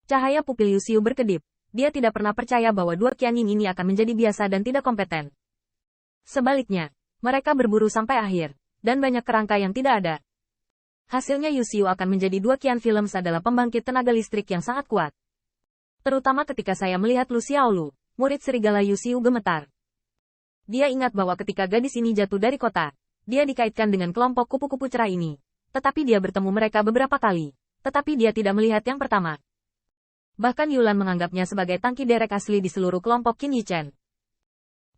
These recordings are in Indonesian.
Cahaya pupil Yu Xiu berkedip. Dia tidak pernah percaya bahwa dua Qianying ini akan menjadi biasa dan tidak kompeten. Sebaliknya, mereka berburu sampai akhir, dan banyak kerangka yang tidak ada. Hasilnya Yu Xiu akan menjadi dua Qian Films adalah pembangkit tenaga listrik yang sangat kuat. Terutama ketika saya melihat Lu Xiaolu, murid serigala Yu Xiu gemetar. Dia ingat bahwa ketika gadis ini jatuh dari kota, dia dikaitkan dengan kelompok kupu-kupu cerah ini. Tetapi dia bertemu mereka beberapa kali, tetapi dia tidak melihat yang pertama. Bahkan Yulan menganggapnya sebagai tangki derek asli di seluruh kelompok Qin Yichen.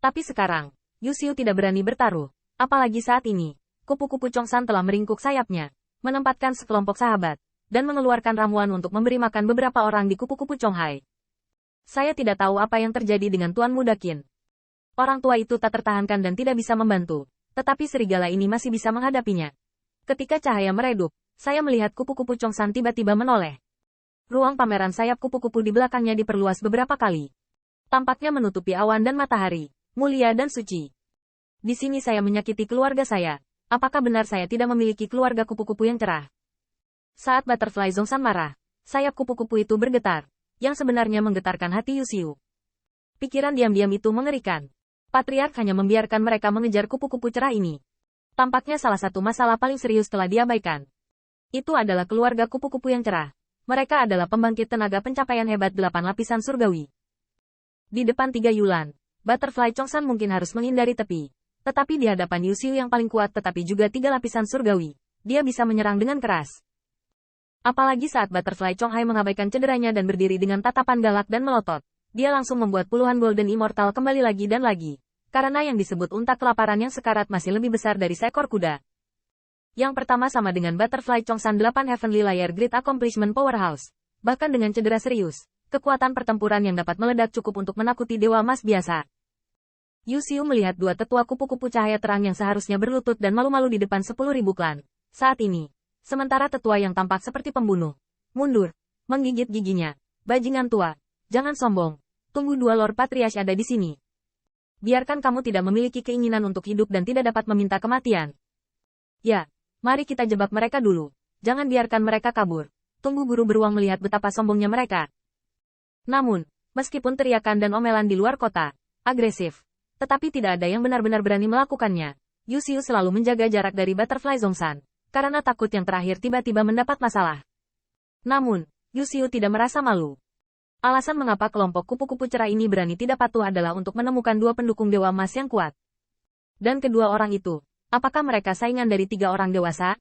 Tapi sekarang, Yu Xiu tidak berani bertaruh, apalagi saat ini, kupu-kupu Chongsan telah meringkuk sayapnya, menempatkan sekelompok sahabat, dan mengeluarkan ramuan untuk memberi makan beberapa orang di kupu-kupu Chonghai. Saya tidak tahu apa yang terjadi dengan Tuan Muda Qin. Orang tua itu tak tertahankan dan tidak bisa membantu, tetapi serigala ini masih bisa menghadapinya. Ketika cahaya meredup, saya melihat kupu-kupu Chongsan tiba-tiba menoleh. Ruang pameran sayap kupu-kupu di belakangnya diperluas beberapa kali. Tampaknya menutupi awan dan matahari, mulia dan suci. Di sini saya menyakiti keluarga saya. Apakah benar saya tidak memiliki keluarga kupu-kupu yang cerah? Saat Butterfly Zhongshan marah, sayap kupu-kupu itu bergetar, yang sebenarnya menggetarkan hati Yu Xiu. Pikiran diam-diam itu mengerikan. Patriark hanya membiarkan mereka mengejar kupu-kupu cerah ini. Tampaknya salah satu masalah paling serius telah diabaikan. Itu adalah keluarga kupu-kupu yang cerah. Mereka adalah pembangkit tenaga pencapaian hebat 8 lapisan surgawi. Di depan 3 Yulan, Butterfly Chongsan mungkin harus menghindari tepi. Tetapi di hadapan Yu Xiu yang paling kuat tetapi juga 3 lapisan surgawi, dia bisa menyerang dengan keras. Apalagi saat Butterfly Chonghai mengabaikan cederanya dan berdiri dengan tatapan galak dan melotot, dia langsung membuat puluhan Golden Immortal kembali lagi dan lagi. Karena yang disebut unta kelaparan yang sekarat masih lebih besar dari seekor kuda. Yang pertama sama dengan Butterfly Chongsan 8 Heavenly Layer Great Accomplishment Powerhouse. Bahkan dengan cedera serius, kekuatan pertempuran yang dapat meledak cukup untuk menakuti Dewa Emas biasa. Yu Xiu melihat dua tetua kupu-kupu cahaya terang yang seharusnya berlutut dan malu-malu di depan 10.000 klan. Saat ini, sementara tetua yang tampak seperti pembunuh, mundur, menggigit giginya. Bajingan tua, jangan sombong. Tunggu dua Lord Patriarch ada di sini. Biarkan kamu tidak memiliki keinginan untuk hidup dan tidak dapat meminta kematian. Ya. Mari kita jebak mereka dulu. Jangan biarkan mereka kabur. Tunggu guru beruang melihat betapa sombongnya mereka. Namun, meskipun teriakan dan omelan di luar kota, agresif, tetapi tidak ada yang benar-benar berani melakukannya. Yu Xiu selalu menjaga jarak dari Butterfly Zhongshan, karena takut yang terakhir tiba-tiba mendapat masalah. Namun, Yu Xiu tidak merasa malu. Alasan mengapa kelompok kupu-kupu cerah ini berani tidak patuh adalah untuk menemukan dua pendukung Dewa Emas yang kuat. Dan kedua orang itu, apakah mereka saingan dari 3 orang dewasa?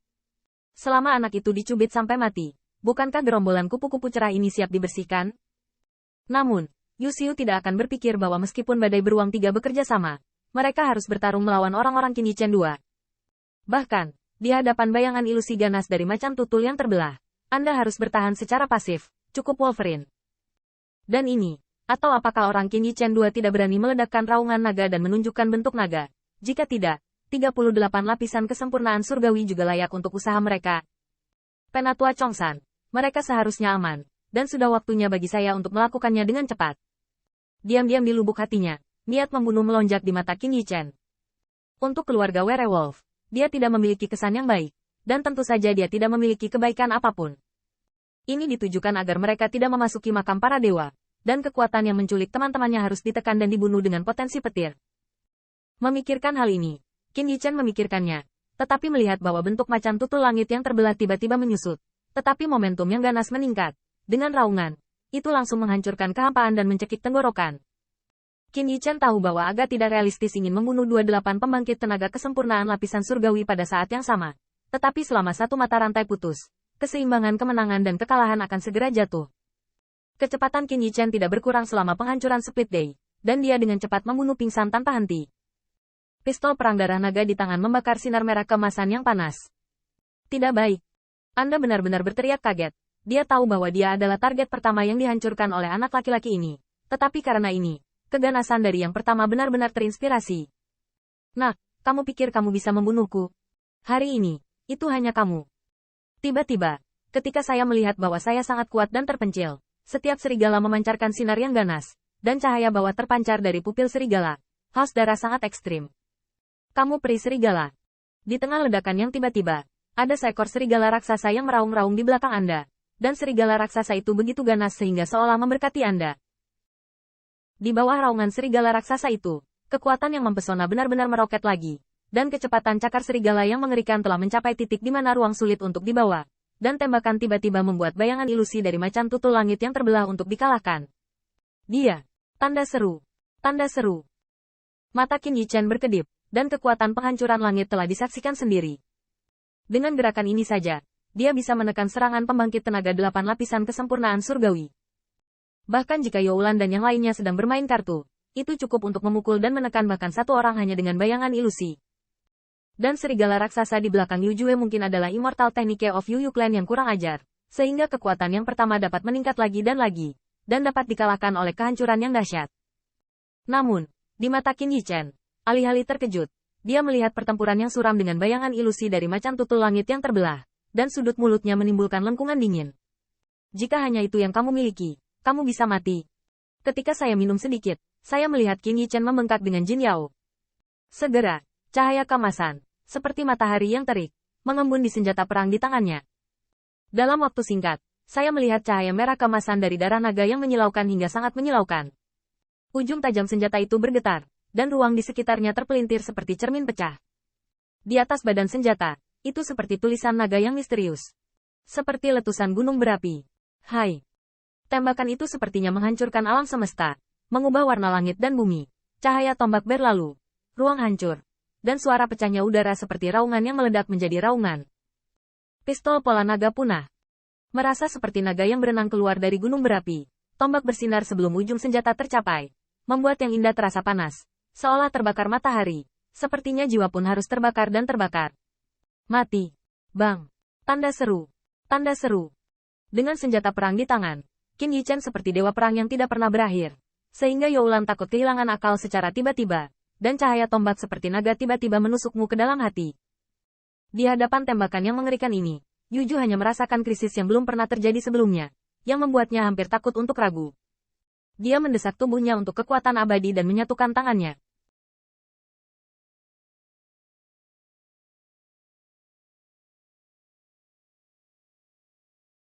Selama anak itu dicubit sampai mati, bukankah gerombolan kupu-kupu cerah ini siap dibersihkan? Namun, Yu Xiu tidak akan berpikir bahwa meskipun badai beruang 3 bekerja sama, mereka harus bertarung melawan orang-orang Qin Yichen 2. Bahkan, di hadapan bayangan ilusi ganas dari macan tutul yang terbelah, Anda harus bertahan secara pasif, cukup Wolverine. Dan ini, atau apakah orang Qin Yichen 2 tidak berani meledakkan raungan naga dan menunjukkan bentuk naga? Jika tidak, 38 lapisan kesempurnaan surgawi juga layak untuk usaha mereka. Penatua Chongsan, mereka seharusnya aman, dan sudah waktunya bagi saya untuk melakukannya dengan cepat. Diam-diam di lubuk hatinya, niat membunuh melonjak di mata Qin Yichen. Untuk keluarga Werewolf, dia tidak memiliki kesan yang baik, dan tentu saja dia tidak memiliki kebaikan apapun. Ini ditujukan agar mereka tidak memasuki makam para dewa, dan kekuatan yang menculik teman-temannya harus ditekan dan dibunuh dengan potensi petir. Memikirkan hal ini, Qin Yichen memikirkannya, tetapi melihat bahwa bentuk macan tutul langit yang terbelah tiba-tiba menyusut. Tetapi momentum yang ganas meningkat. Dengan raungan, itu langsung menghancurkan kehampaan dan mencekik tenggorokan. Qin Yichen tahu bahwa agak tidak realistis ingin membunuh 28 pembangkit tenaga kesempurnaan lapisan surgawi pada saat yang sama. Tetapi selama satu mata rantai putus, keseimbangan kemenangan dan kekalahan akan segera jatuh. Kecepatan Qin Yichen tidak berkurang selama penghancuran Split Day, dan dia dengan cepat membunuh pingsan tanpa henti. Pistol perang darah naga di tangan membakar sinar merah keemasan yang panas. Tidak baik. Anda benar-benar berteriak kaget. Dia tahu bahwa dia adalah target pertama yang dihancurkan oleh anak laki-laki ini. Tetapi karena ini, keganasan dari yang pertama benar-benar terinspirasi. Nak, kamu pikir kamu bisa membunuhku? Hari ini, itu hanya kamu. Tiba-tiba, ketika saya melihat bahwa saya sangat kuat dan terpencil, setiap serigala memancarkan sinar yang ganas, dan cahaya bawah terpancar dari pupil serigala. Haus darah sangat ekstrim. Kamu peri serigala. Di tengah ledakan yang tiba-tiba, ada seekor serigala raksasa yang meraung-raung di belakang Anda. dan serigala raksasa itu begitu ganas sehingga seolah memberkati Anda. Di bawah raungan serigala raksasa itu, kekuatan yang mempesona benar-benar meroket lagi, dan kecepatan cakar serigala yang mengerikan telah mencapai titik di mana ruang sulit untuk dibawa, dan tembakan tiba-tiba membuat bayangan ilusi dari macan tutul langit yang terbelah untuk dikalahkan. Dia. Tanda seru. Tanda seru. Mata Qin Yichen berkedip, dan kekuatan penghancuran langit telah disaksikan sendiri. Dengan gerakan ini saja, dia bisa menekan serangan pembangkit tenaga 8 lapisan kesempurnaan surgawi. Bahkan jika Youlan dan yang lainnya sedang bermain kartu, itu cukup untuk memukul dan menekan bahkan satu orang hanya dengan bayangan ilusi. Dan serigala raksasa di belakang Yu Jue mungkin adalah Immortal Technique of Yu Yu Clan yang kurang ajar, sehingga kekuatan yang pertama dapat meningkat lagi, dan dapat dikalahkan oleh kehancuran yang dahsyat. Namun, di mata Qin Yichen, alih-alih terkejut, dia melihat pertempuran yang suram dengan bayangan ilusi dari macan tutul langit yang terbelah, dan sudut mulutnya menimbulkan lengkungan dingin. Jika hanya itu yang kamu miliki, kamu bisa mati. Ketika saya minum sedikit, saya melihat Qin Yichen membengkak dengan Jin Yao. Segera, cahaya kemasan, seperti matahari yang terik, mengembun di senjata perang di tangannya. Dalam waktu singkat, saya melihat cahaya merah kemasan dari darah naga yang menyilaukan hingga sangat menyilaukan. Ujung tajam senjata itu bergetar, dan ruang di sekitarnya terpelintir seperti cermin pecah. Di atas badan senjata, itu seperti tulisan naga yang misterius. Seperti letusan gunung berapi. Hai! Tembakan itu sepertinya menghancurkan alam semesta, mengubah warna langit dan bumi. Cahaya tombak berlalu. Ruang hancur. Dan suara pecahnya udara seperti raungan yang meledak menjadi raungan. Pistol pola naga punah. Merasa seperti naga yang berenang keluar dari gunung berapi, tombak bersinar sebelum ujung senjata tercapai, membuat yang indah terasa panas, seolah terbakar matahari. Sepertinya jiwa pun harus terbakar dan terbakar. Mati. Bang. Tanda seru. Tanda seru. Dengan senjata perang di tangan, Qin Yichen seperti dewa perang yang tidak pernah berakhir, sehingga Youlan takut kehilangan akal secara tiba-tiba. Dan cahaya tombak seperti naga tiba-tiba menusukmu ke dalam hati. Di hadapan tembakan yang mengerikan ini, Yu Ju hanya merasakan krisis yang belum pernah terjadi sebelumnya, yang membuatnya hampir takut untuk ragu. Dia mendesak tubuhnya untuk kekuatan abadi dan menyatukan tangannya.